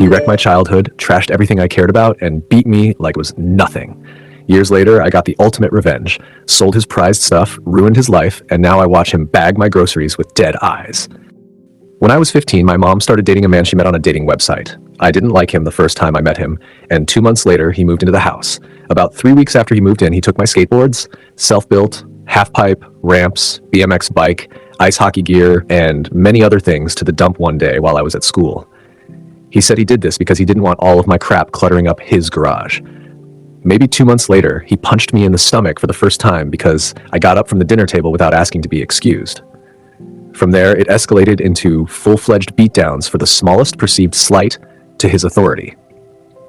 He wrecked my childhood, trashed everything I cared about, and beat me like it was nothing. Years later, I got the ultimate revenge, sold his prized stuff, ruined his life, and now I watch him bag my groceries with dead eyes. When I was 15, my mom started dating a man she met on a dating website. I didn't like him the first time I met him, and 2 months later, he moved into the house. About 3 weeks after he moved in, he took my skateboards, self-built, half-pipe, ramps, BMX bike, ice hockey gear, and many other things to the dump one day while I was at school. He said he did this because he didn't want all of my crap cluttering up his garage. Maybe 2 months later, he punched me in the stomach for the first time because I got up from the dinner table without asking to be excused. From there, it escalated into full-fledged beatdowns for the smallest perceived slight to his authority.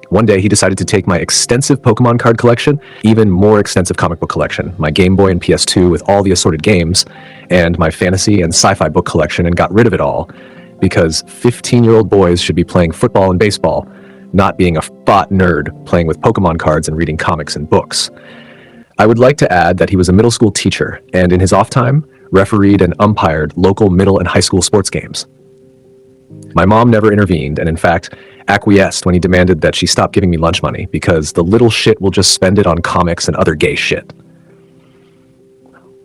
One day, he decided to take my extensive Pokemon card collection, even more extensive comic book collection, my Game Boy and PS2 with all the assorted games, and my fantasy and sci-fi book collection, and got rid of it all because 15-year-old boys should be playing football and baseball, not being a fat nerd playing with Pokemon cards and reading comics and books. I would like to add that he was a middle school teacher, and in his off time, refereed and umpired local middle and high school sports games. My mom never intervened, and in fact, acquiesced when he demanded that she stop giving me lunch money because the little shit will just spend it on comics and other gay shit.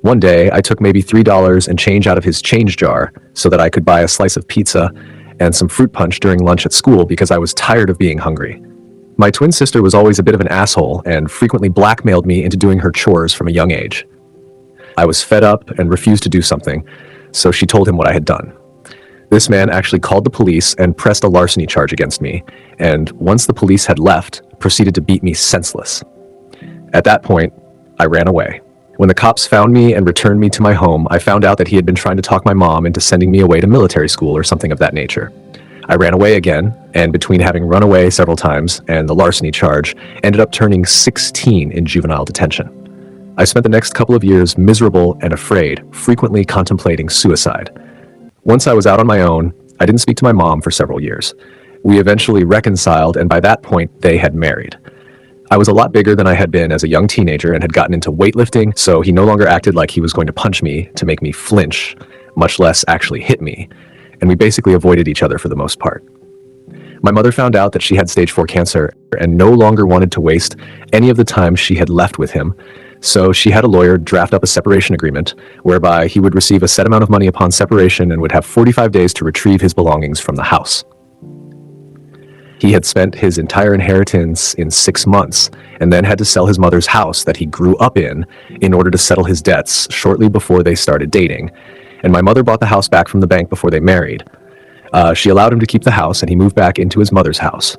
One day, I took maybe $3 and change out of his change jar so that I could buy a slice of pizza and some fruit punch during lunch at school because I was tired of being hungry. My twin sister was always a bit of an asshole and frequently blackmailed me into doing her chores from a young age. I was fed up and refused to do something, so she told him what I had done. This man actually called the police and pressed a larceny charge against me, and once the police had left, proceeded to beat me senseless. At that point, I ran away. When the cops found me and returned me to my home, I found out that he had been trying to talk my mom into sending me away to military school or something of that nature. I ran away again, and between having run away several times and the larceny charge, ended up turning 16 in juvenile detention. I spent the next couple of years miserable and afraid, frequently contemplating suicide. Once I was out on my own, I didn't speak to my mom for several years. We eventually reconciled, and by that point, they had married. I was a lot bigger than I had been as a young teenager and had gotten into weightlifting, so he no longer acted like he was going to punch me to make me flinch, much less actually hit me, and we basically avoided each other for the most part. My mother found out that she had stage 4 cancer and no longer wanted to waste any of the time she had left with him, so she had a lawyer draft up a separation agreement whereby he would receive a set amount of money upon separation and would have 45 days to retrieve his belongings from the house. He had spent his entire inheritance in 6 months and then had to sell his mother's house that he grew up in order to settle his debts shortly before they started dating. And my mother bought the house back from the bank before they married. She allowed him to keep the house and he moved back into his mother's house.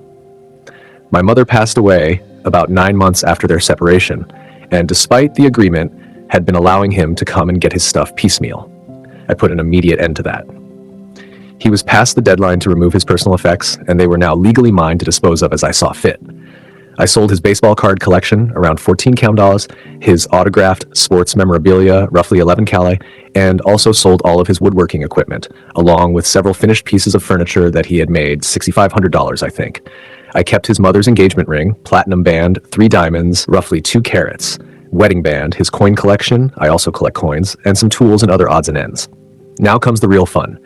My mother passed away about 9 months after their separation, and despite the agreement, had been allowing him to come and get his stuff piecemeal. I put an immediate end to that. He was past the deadline to remove his personal effects, and they were now legally mine to dispose of as I saw fit. I sold his baseball card collection, around 14 dollars, his autographed sports memorabilia, roughly 11 Cali, and also sold all of his woodworking equipment, along with several finished pieces of furniture that he had made, $6,500, I think. I kept his mother's engagement ring, platinum band, 3 diamonds, roughly 2 carats, wedding band, his coin collection, I also collect coins, and some tools and other odds and ends. Now comes the real fun.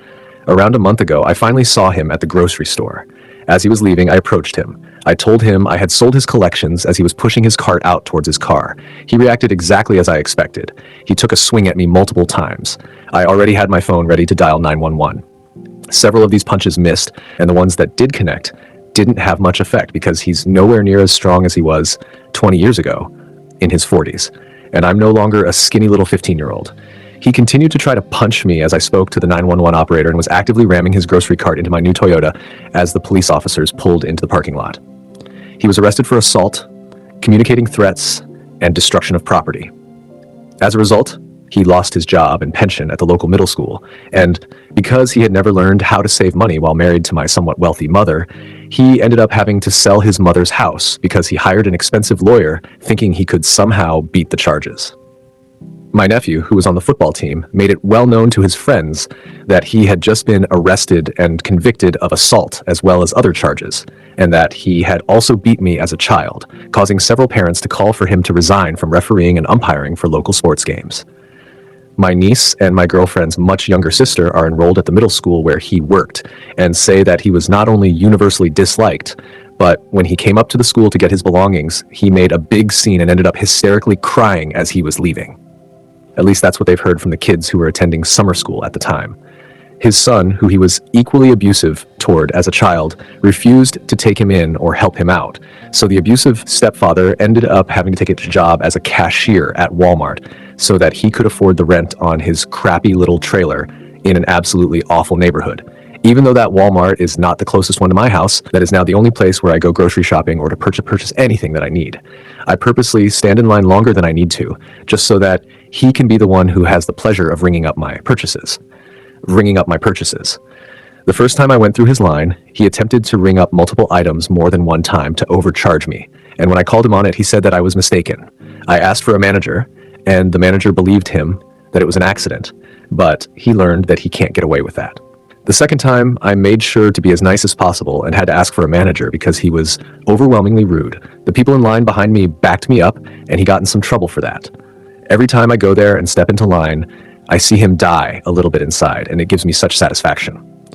Around a month ago, I finally saw him at the grocery store. As he was leaving, I approached him. I told him I had sold his collections as he was pushing his cart out towards his car. He reacted exactly as I expected. He took a swing at me multiple times. I already had my phone ready to dial 911. Several of these punches missed, and the ones that did connect didn't have much effect because he's nowhere near as strong as he was 20 years ago, in his 40s, and I'm no longer a skinny little 15-year-old. He continued to try to punch me as I spoke to the 911 operator and was actively ramming his grocery cart into my new Toyota as the police officers pulled into the parking lot. He was arrested for assault, communicating threats, and destruction of property. As a result, he lost his job and pension at the local middle school, and because he had never learned how to save money while married to my somewhat wealthy mother, he ended up having to sell his mother's house because he hired an expensive lawyer thinking he could somehow beat the charges. My nephew, who was on the football team, made it well known to his friends that he had just been arrested and convicted of assault as well as other charges, and that he had also beat me as a child, causing several parents to call for him to resign from refereeing and umpiring for local sports games. My niece and my girlfriend's much younger sister are enrolled at the middle school where he worked and say that he was not only universally disliked, but when he came up to the school to get his belongings, he made a big scene and ended up hysterically crying as he was leaving. At least that's what they've heard from the kids who were attending summer school at the time. His son, who he was equally abusive toward as a child, refused to take him in or help him out. So the abusive stepfather ended up having to take a job as a cashier at Walmart so that he could afford the rent on his crappy little trailer in an absolutely awful neighborhood. Even though that Walmart is not the closest one to my house, that is now the only place where I go grocery shopping or to purchase anything that I need. I purposely stand in line longer than I need to, just so that he can be the one who has the pleasure of ringing up my purchases. The first time I went through his line, he attempted to ring up multiple items more than one time to overcharge me. And when I called him on it, he said that I was mistaken. I asked for a manager, and the manager believed him that it was an accident, but he learned that he can't get away with that. The second time, I made sure to be as nice as possible and had to ask for a manager because he was overwhelmingly rude. The people in line behind me backed me up, and he got in some trouble for that. Every time I go there and step into line, I see him die a little bit inside, and it gives me such satisfaction.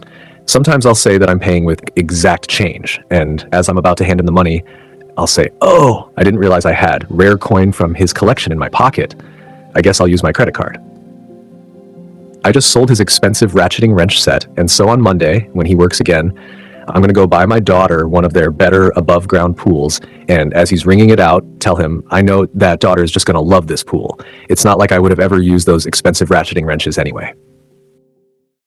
Sometimes I'll say that I'm paying with exact change, and as I'm about to hand him the money, I'll say, "Oh, I didn't realize I had rare coin from his collection in my pocket. I guess I'll use my credit card." I just sold his expensive ratcheting wrench set, and so on Monday, when he works again, I'm going to go buy my daughter one of their better above-ground pools, and as he's ringing it out, tell him, I know that daughter is just going to love this pool. It's not like I would have ever used those expensive ratcheting wrenches anyway.